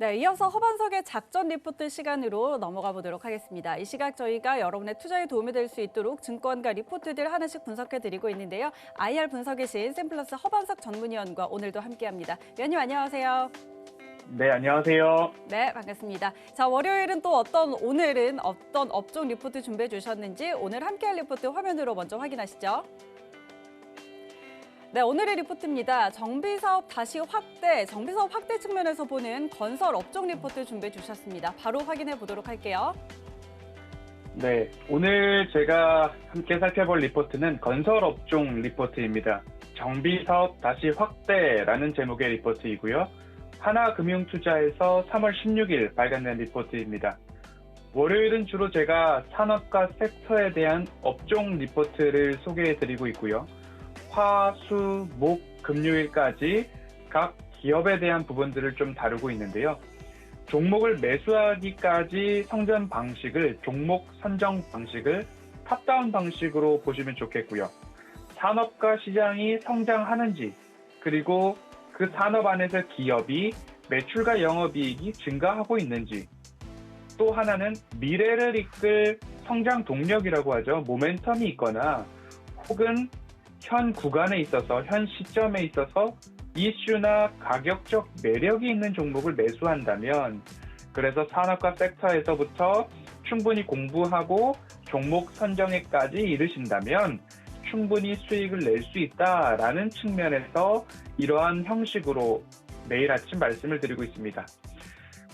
네, 이어서 허반석의 작전 리포트 시간으로 넘어가 보도록 하겠습니다. 이 시각 저희가 여러분의 투자에 도움이 될 수 있도록 증권가 리포트들 하나씩 분석해 드리고 있는데요. IR 분석이신 샘플러스 허반석 전문위원과 오늘도 함께합니다. 위원님 안녕하세요. 네, 안녕하세요. 네, 반갑습니다. 자, 월요일은 오늘은 어떤 업종 리포트 준비해 주셨는지 오늘 함께할 리포트 화면으로 먼저 확인하시죠. 네, 오늘의 리포트입니다. 정비사업 다시 확대, 정비사업 확대 측면에서 보는 건설 업종 리포트 준비해 주셨습니다. 바로 확인해 보도록 할게요. 네, 오늘 제가 함께 살펴볼 리포트는 건설 업종 리포트입니다. 정비사업 다시 확대라는 제목의 리포트이고요. 하나금융투자에서 3월 16일 발간된 리포트입니다. 월요일은 주로 제가 산업과 섹터에 대한 업종 리포트를 소개해드리고 있고요. 화, 수, 목, 금요일까지 각 기업에 대한 부분들을 좀 다루고 있는데요. 종목을 매수하기까지 성전 방식을, 종목 선정 방식을 탑다운 방식으로 보시면 좋겠고요. 산업과 시장이 성장하는지, 그리고 그 산업 안에서 기업이 매출과 영업이익이 증가하고 있는지, 또 하나는 미래를 이끌 성장 동력이라고 하죠. 모멘텀이 있거나 혹은 현 구간에 있어서, 현 시점에 있어서 이슈나 가격적 매력이 있는 종목을 매수한다면, 그래서 산업과 섹터에서부터 충분히 공부하고 종목 선정에까지 이르신다면 충분히 수익을 낼 수 있다라는 측면에서 이러한 형식으로 매일 아침 말씀을 드리고 있습니다.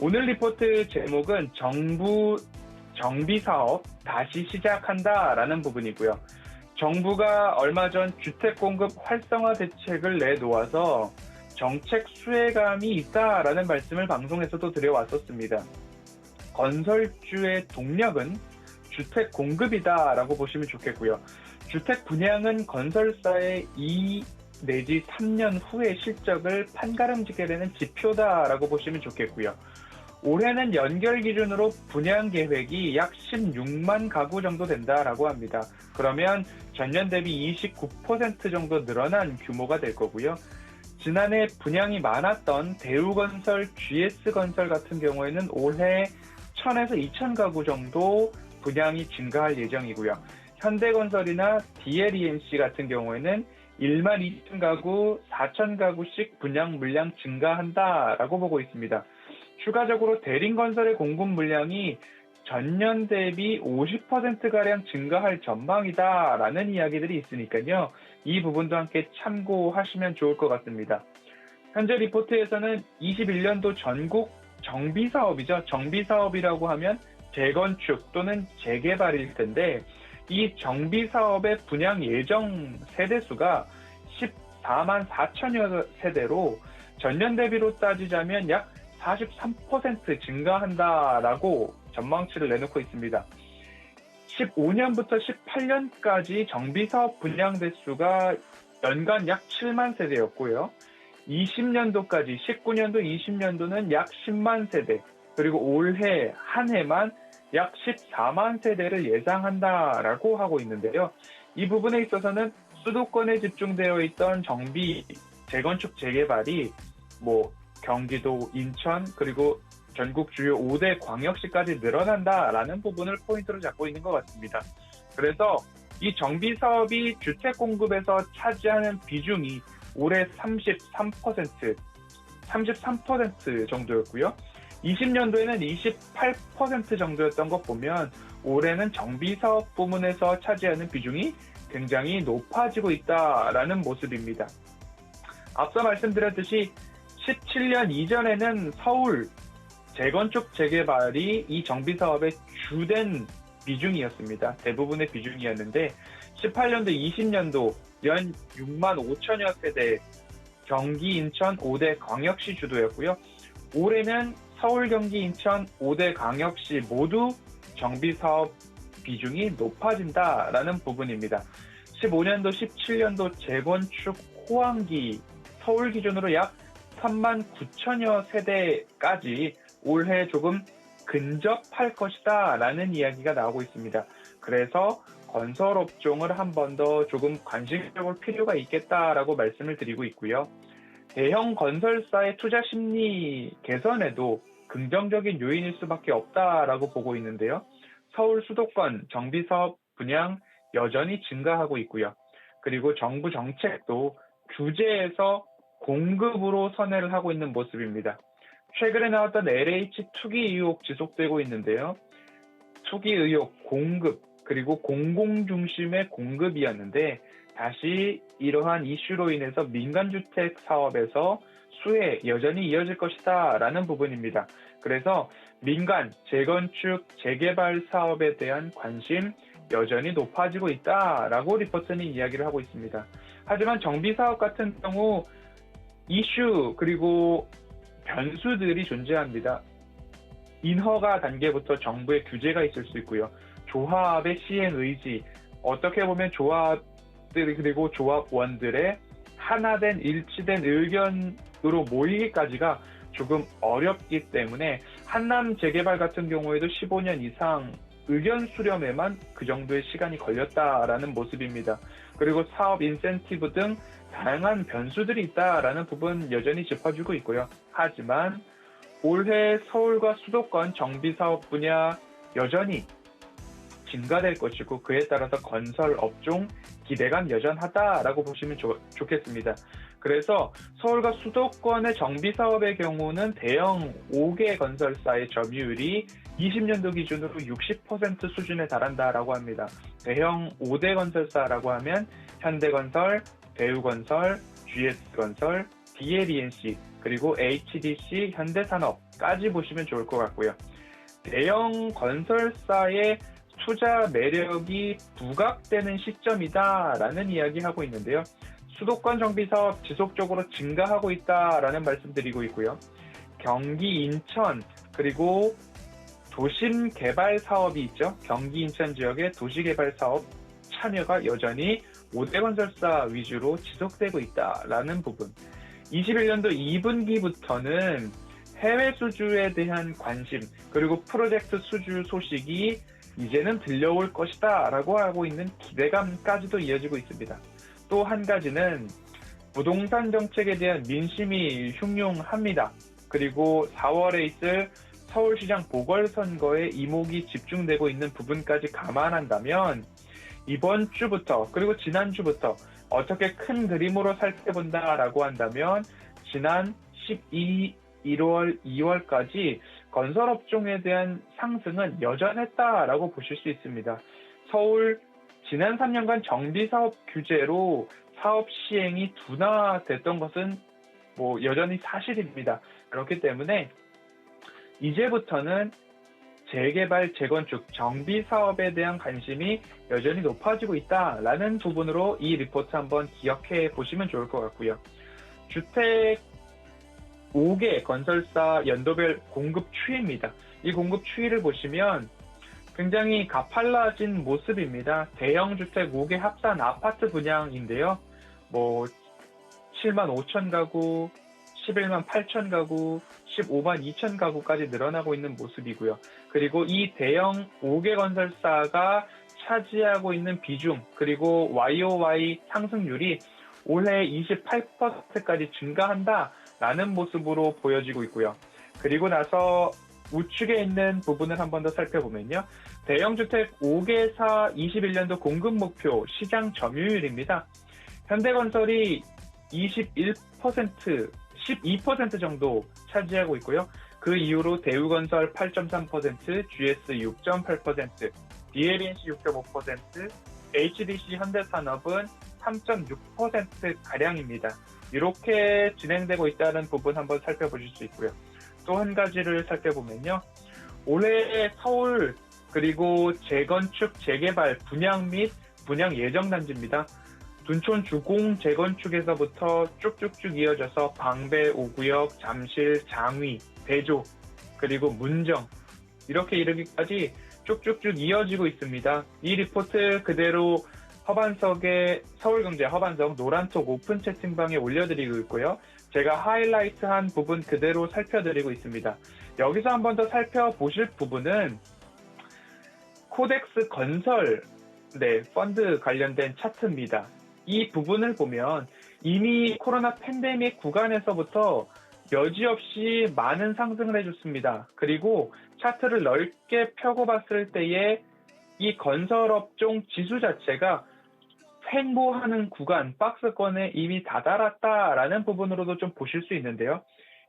오늘 리포트 제목은 정부 정비사업 다시 시작한다라는 부분이고요. 정부가 얼마 전 주택 공급 활성화 대책을 내놓아서 정책 수혜감이 있다라는 말씀을 방송에서도 드려왔었습니다. 건설주의 동력은 주택 공급이다라고 보시면 좋겠고요. 주택 분양은 건설사의 2 내지 3년 후의 실적을 판가름지게 되는 지표다라고 보시면 좋겠고요. 올해는 연결 기준으로 분양 계획이 약 16만 가구 정도 된다라고 합니다. 그러면 전년 대비 29% 정도 늘어난 규모가 될 거고요. 지난해 분양이 많았던 대우건설, GS건설 같은 경우에는 올해 1000에서 2000 가구 정도 분양이 증가할 예정이고요. 현대건설이나 DLEMC 같은 경우에는 1만 2천 가구, 4천 가구씩 분양 물량 증가한다라고 보고 있습니다. 추가적으로 대림건설의 공급 물량이 전년 대비 50%가량 증가할 전망이다라는 이야기들이 있으니까요. 이 부분도 함께 참고하시면 좋을 것 같습니다. 현재 리포트에서는 21년도 전국 정비사업이죠. 정비사업이라고 하면 재건축 또는 재개발일 텐데 이 정비사업의 분양 예정 세대수가 14만 4천여 세대로 전년 대비로 따지자면 약 43% 증가한다라고 전망치를 내놓고 있습니다. 15년부터 18년까지 정비사업 분양 대수가 연간 약 7만 세대였고요. 20년도까지 19년도, 20년도는 약 10만 세대, 그리고 올해 한 해만 약 14만 세대를 예상한다라고 하고 있는데요. 이 부분에 있어서는 수도권에 집중되어 있던 정비, 재건축, 재개발이 경기도, 인천, 그리고 전국 주요 5대 광역시까지 늘어난다라는 부분을 포인트로 잡고 있는 것 같습니다. 그래서 이 정비사업이 주택 공급에서 차지하는 비중이 올해 33% 정도였고요. 20년도에는 28% 정도였던 것 보면 올해는 정비사업 부문에서 차지하는 비중이 굉장히 높아지고 있다라는 모습입니다. 앞서 말씀드렸듯이 17년 이전에는 서울 재건축 재개발이 이 정비사업의 주된 비중이었습니다. 대부분의 비중이었는데 18년도, 20년도 연 6만 5천여 세대 경기, 인천 5대 광역시 주도였고요. 올해는 서울, 경기, 인천 5대 광역시 모두 정비사업 비중이 높아진다라는 부분입니다. 15년도, 17년도 재건축 호황기 서울 기준으로 약 3만 9천여 세대까지 올해 조금 근접할 것이다 라는 이야기가 나오고 있습니다. 그래서 건설업종을 한 번 더 조금 관심을 볼 필요가 있겠다라고 말씀을 드리고 있고요. 대형 건설사의 투자 심리 개선에도 긍정적인 요인일 수밖에 없다라고 보고 있는데요. 서울 수도권 정비사업 분양 여전히 증가하고 있고요. 그리고 정부 정책도 규제에서 공급으로 선회를 하고 있는 모습입니다. 최근에 나왔던 LH 투기 의혹 지속되고 있는데요. 투기 의혹, 공급, 그리고 공공 중심의 공급이었는데 다시 이러한 이슈로 인해서 민간주택 사업에서 수혜 여전히 이어질 것이다 라는 부분입니다. 그래서 민간, 재건축, 재개발 사업에 대한 관심 여전히 높아지고 있다라고 리포트는 이야기를 하고 있습니다. 하지만 정비사업 같은 경우 이슈 그리고 변수들이 존재합니다. 인허가 단계부터 정부의 규제가 있을 수 있고요. 조합의 시행 의지, 어떻게 보면 조합들 그리고 조합원들의 하나된 일치된 의견으로 모이기까지가 조금 어렵기 때문에 한남 재개발 같은 경우에도 15년 이상 의견 수렴에만 그 정도의 시간이 걸렸다라는 모습입니다. 그리고 사업 인센티브 등 다양한 변수들이 있다라는 부분 여전히 짚어주고 있고요. 하지만 올해 서울과 수도권 정비사업 분야 여전히 증가될 것이고 그에 따라서 건설 업종 기대감 여전하다라고 보시면 좋겠습니다. 그래서 서울과 수도권의 정비사업의 경우는 대형 5개 건설사의 점유율이 20년도 기준으로 60% 수준에 달한다라고 합니다. 대형 5대 건설사라고 하면 현대건설, 대우건설, GS건설, DLENC, 그리고 HDC, 현대산업까지 보시면 좋을 것 같고요. 대형 건설사의 투자 매력이 부각되는 시점이다라는 이야기하고 있는데요. 수도권 정비사업 지속적으로 증가하고 있다라는 말씀드리고 있고요. 경기 인천 그리고 도심 개발 사업이 있죠. 경기 인천 지역의 도시 개발 사업 참여가 여전히 5대 건설사 위주로 지속되고 있다라는 부분. 21년도 2분기부터는 해외 수주에 대한 관심 그리고 프로젝트 수주 소식이 이제는 들려올 것이다 라고 하고 있는 기대감까지도 이어지고 있습니다. 또 한 가지는 부동산 정책에 대한 민심이 흉흉합니다. 그리고 4월에 있을 서울시장 보궐선거에 이목이 집중되고 있는 부분까지 감안한다면 이번 주부터 그리고 지난주부터 어떻게 큰 그림으로 살펴본다라고 한다면 지난 1월, 2월까지 건설업종에 대한 상승은 여전했다라고 보실 수 있습니다. 서울 지난 3년간 정비사업 규제로 사업 시행이 둔화됐던 것은 여전히 사실입니다. 그렇기 때문에 이제부터는 재개발, 재건축, 정비사업에 대한 관심이 여전히 높아지고 있다라는 부분으로 이 리포트 한번 기억해 보시면 좋을 것 같고요. 주택 5개 건설사 연도별 공급 추이입니다. 이 공급 추이를 보시면 굉장히 가팔라진 모습입니다. 대형 주택 5개 합산 아파트 분양인데요. 7만 5천 가구, 11만 8천 가구, 15만 2천 가구까지 늘어나고 있는 모습이고요. 그리고 이 대형 5개 건설사가 차지하고 있는 비중, 그리고 YOY 상승률이 올해 28%까지 증가한다라는 모습으로 보여지고 있고요. 그리고 나서 우측에 있는 부분을 한 번 더 살펴보면요. 대형주택 5개사 21년도 공급 목표 시장 점유율입니다. 현대건설이 12% 정도 차지하고 있고요. 그 이후로 대우건설 8.3%, GS 6.8%, DLNC 6.5%, HDC 현대산업은 3.6%가량입니다. 이렇게 진행되고 있다는 부분 한번 살펴보실 수 있고요. 또 한 가지를 살펴보면요. 올해 서울 그리고 재건축, 재개발, 분양 및 분양 예정 단지입니다. 둔촌 주공 재건축에서부터 쭉쭉쭉 이어져서 방배 5구역, 잠실, 장위, 대조, 그리고 문정 이렇게 이르기까지 쭉쭉쭉 이어지고 있습니다. 이 리포트 그대로 허반석의 서울경제 허반석 노란톡 오픈 채팅방에 올려드리고 있고요. 제가 하이라이트한 부분 그대로 살펴드리고 있습니다. 여기서 한 번 더 살펴보실 부분은 코덱스 건설 펀드 관련된 차트입니다. 이 부분을 보면 이미 코로나 팬데믹 구간에서부터 여지없이 많은 상승을 해줬습니다. 그리고 차트를 넓게 펴고 봤을 때에 이 건설업종 지수 자체가 횡보하는 구간, 박스권에 이미 다다랐다라는 부분으로도 좀 보실 수 있는데요.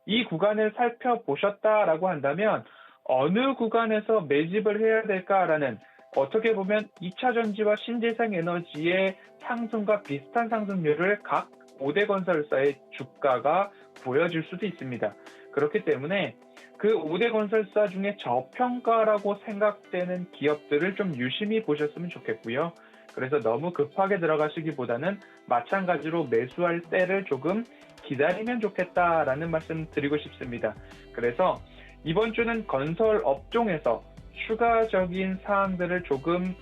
이 구간을 살펴보셨다라고 한다면 어느 구간에서 매집을 해야 될까라는, 어떻게 보면 2차 전지와 신재생에너지의 상승과 비슷한 상승률을 각 5대 건설사의 주가가 보여줄 수도 있습니다. 그렇기 때문에 그 5대 건설사 중에 저평가라고 생각되는 기업들을 좀 유심히 보셨으면 좋겠고요. 그래서 너무 급하게 들어가시기보다는 마찬가지로 매수할 때를 조금 기다리면 좋겠다라는 말씀 드리고 싶습니다. 그래서 이번 주는 건설 업종에서 추가적인 사항들을 조금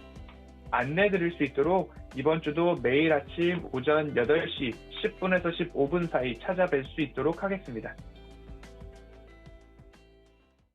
안내 드릴 수 있도록 이번 주도 매일 아침 오전 8시 10분에서 15분 사이 찾아뵐 수 있도록 하겠습니다.